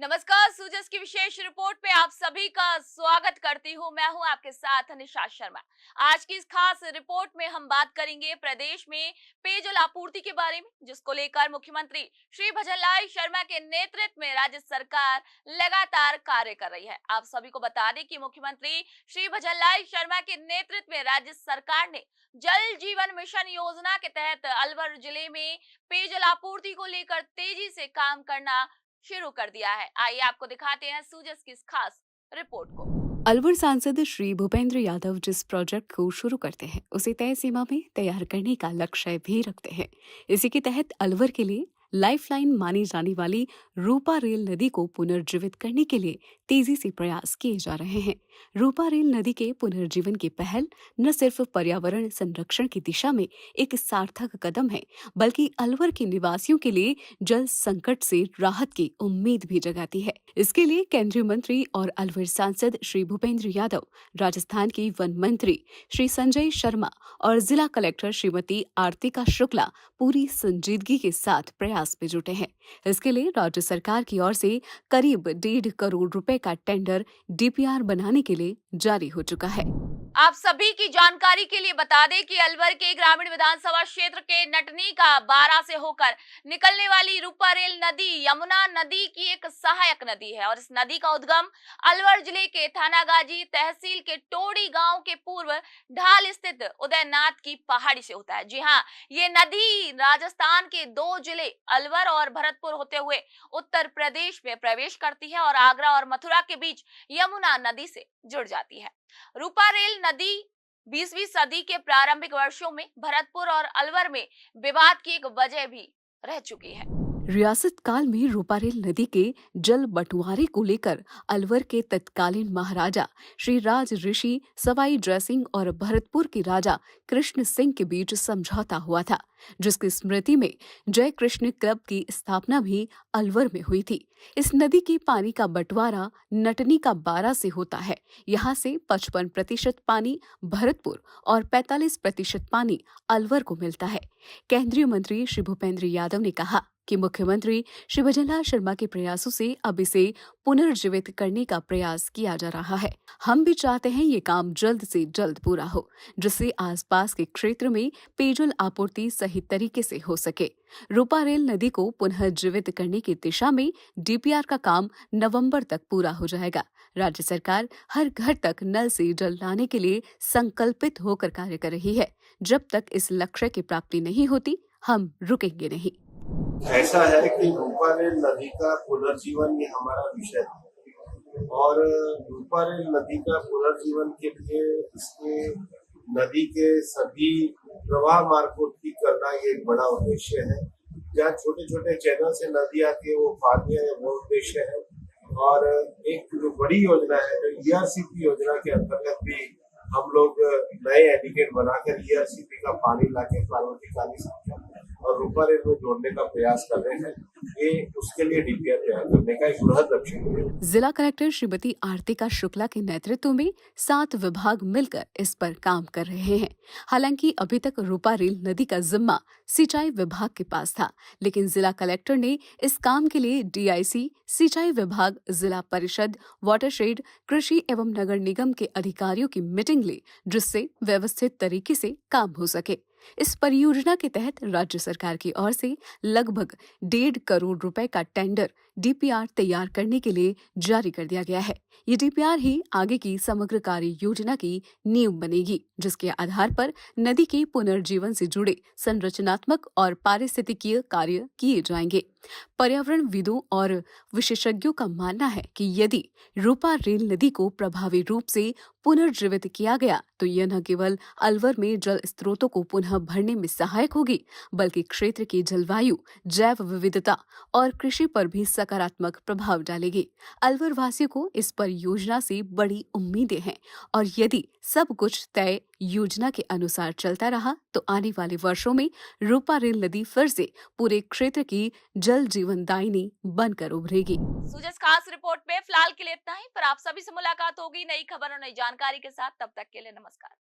नमस्कार। सूजस की विशेष रिपोर्ट पे आप सभी का स्वागत करती हूँ। मैं हूँ आपके साथ निशा शर्मा। आज की इस खास रिपोर्ट में हम बात करेंगे प्रदेश में पेयजल आपूर्ति के बारे में, जिसको लेकर मुख्यमंत्री श्री भजनलाल शर्मा के नेतृत्व में राज्य सरकार लगातार कार्य कर रही है। आप सभी को बता दें कि मुख्यमंत्री श्री भजनलाल शर्मा के नेतृत्व में राज्य सरकार ने जल जीवन मिशन योजना के तहत अलवर जिले में पेयजल आपूर्ति को लेकर तेजी से काम करना शुरू कर दिया है। आइए आपको दिखाते हैं सूजस की इस खास रिपोर्ट को। अलवर सांसद श्री भूपेंद्र यादव जिस प्रोजेक्ट को शुरू करते हैं उसे तय सीमा में तैयार करने का लक्ष्य भी रखते हैं। इसी के तहत अलवर के लिए लाइफलाइन मानी जाने वाली रूपा रेल नदी को पुनर्जीवित करने के लिए तेजी से प्रयास किए जा रहे हैं। रूपा रेल नदी के पुनर्जीवन की पहल न सिर्फ पर्यावरण संरक्षण की दिशा में एक सार्थक कदम है, बल्कि अलवर के निवासियों के लिए जल संकट से राहत की उम्मीद भी जगाती है। इसके लिए केंद्रीय मंत्री और अलवर सांसद श्री भूपेंद्र यादव, राजस्थान के वन मंत्री श्री संजय शर्मा और जिला कलेक्टर श्रीमती आरतिका शुक्ला पूरी संजीदगी के साथ प्रयास में जुटे हैं। इसके लिए राज्य सरकार की ओर से करीब 1.5 करोड़ रुपए का टेंडर डीपीआर बनाने के लिए जारी हो चुका है। आप सभी की जानकारी के लिए बता दें कि अलवर के ग्रामीण विधानसभा क्षेत्र के नटनी का बारा से होकर निकलने वाली रूपा रेल नदी यमुना नदी की एक सहायक नदी है और इस नदी का उद्गम अलवर जिले के थानागाजी तहसील के टोड़ी गांव के पूर्व ढाल स्थित उदयनाथ की पहाड़ी से होता है। जी हाँ, ये नदी राजस्थान के 2 जिले अलवर और भरतपुर होते हुए उत्तर प्रदेश में प्रवेश करती है और आगरा और मथुरा के बीच यमुना नदी से जुड़ जाती है। रूपा रेल नदी 20वीं सदी के प्रारंभिक वर्षों में भरतपुर और अलवर में विवाद की एक वजह भी रह चुकी है। रियासत काल में रूपा रेल नदी के जल बंटवारे को लेकर अलवर के तत्कालीन महाराजा श्री राज ऋषि सवाई जयसिंह और भरतपुर के राजा कृष्ण सिंह के बीच समझौता हुआ था, जिसकी स्मृति में जय कृष्ण क्लब की स्थापना भी अलवर में हुई थी। इस नदी के पानी का बंटवारा नटनी का बारा से होता है। यहाँ से 55% पानी भरतपुर और 45% पानी अलवर को मिलता है। केंद्रीय मंत्री श्री भूपेंद्र यादव ने कहा कि मुख्यमंत्री श्री भजनलाल शर्मा के प्रयासों से अब इसे पुनर्जीवित करने का प्रयास किया जा रहा है। हम भी चाहते हैं ये काम जल्द से जल्द पूरा हो, जिससे आसपास के क्षेत्र में पेयजल आपूर्ति सही तरीके से हो सके। रूपा रेल नदी को पुनः जीवित करने की दिशा में डीपीआर का काम नवंबर तक पूरा हो जाएगा। राज्य सरकार हर घर तक नल से जल लाने के लिए संकल्पित होकर कार्य कर रही है। जब तक इस लक्ष्य की प्राप्ति नहीं होती, हम रुकेंगे नहीं। ऐसा है कि रूपा रेल नदी का पुनर्जीवन ये हमारा विषय है और रूपा रेल नदी का पुनर्जीवन के लिए इसके नदी के सभी प्रवाह मार्ग को ठीक करना ये एक बड़ा उद्देश्य है। जहाँ छोटे छोटे चैनल से नदी आती है वो पानी है, वो उद्देश्य है। और एक जो बड़ी योजना है जो ईआरसीपी योजना के अंतर्गत भी हम लोग नए एडिकेट बनाकर ईआरसीपी का पानी लाके पार्वती काली संख्या और रूपा रेल में जोड़ने का प्रयास कर रहे हैं। ये उसके लिए डीपीआर तैयार करने का एक बृहद लक्ष्य है। जिला कलेक्टर श्रीमती आरतिका शुक्ला के नेतृत्व में 7 विभाग मिलकर इस पर काम कर रहे हैं। हालांकि अभी तक रूपा रेल नदी का जिम्मा सिंचाई विभाग के पास था, लेकिन जिला कलेक्टर ने इस काम के लिए डीआईसी, सिंचाई विभाग, जिला परिषद, वाटरशेड, कृषि एवं नगर निगम के अधिकारियों की मीटिंग ली, जिससे व्यवस्थित तरीके से काम हो सके। इस परियोजना के तहत राज्य सरकार की ओर से लगभग 1.5 करोड़ रुपए का टेंडर डीपीआर तैयार करने के लिए जारी कर दिया गया है। ये डीपीआर ही आगे की समग्र कार्य योजना की नींव बनेगी, जिसके आधार पर नदी के पुनर्जीवन से जुड़े संरचनात्मक और पारिस्थितिकीय कार्य किए जाएंगे। पर्यावरणविदों और विशेषज्ञों का मानना है कि यदि रूपा रेल नदी को प्रभावी रूप से पुनर्जीवित किया गया तो यह न केवल अलवर में जल स्रोतों को पुनः भरने में सहायक होगी, बल्कि क्षेत्र की जलवायु, जैव विविधता और कृषि पर भी सकारात्मक प्रभाव डालेगी। अलवर वासियों को इस परियोजना से बड़ी उम्मीदें हैं और यदि सब कुछ तय योजना के अनुसार चलता रहा तो आने वाले वर्षों में रूपा रेल नदी फिर से पूरे क्षेत्र की जल जीवन दायिनी बनकर उभरेगी। सूजस खास रिपोर्ट में फिलहाल के लिए इतना ही, पर आप सभी से मुलाकात होगी नई खबर और नई जानकारी के साथ। तब तक के लिए नमस्कार।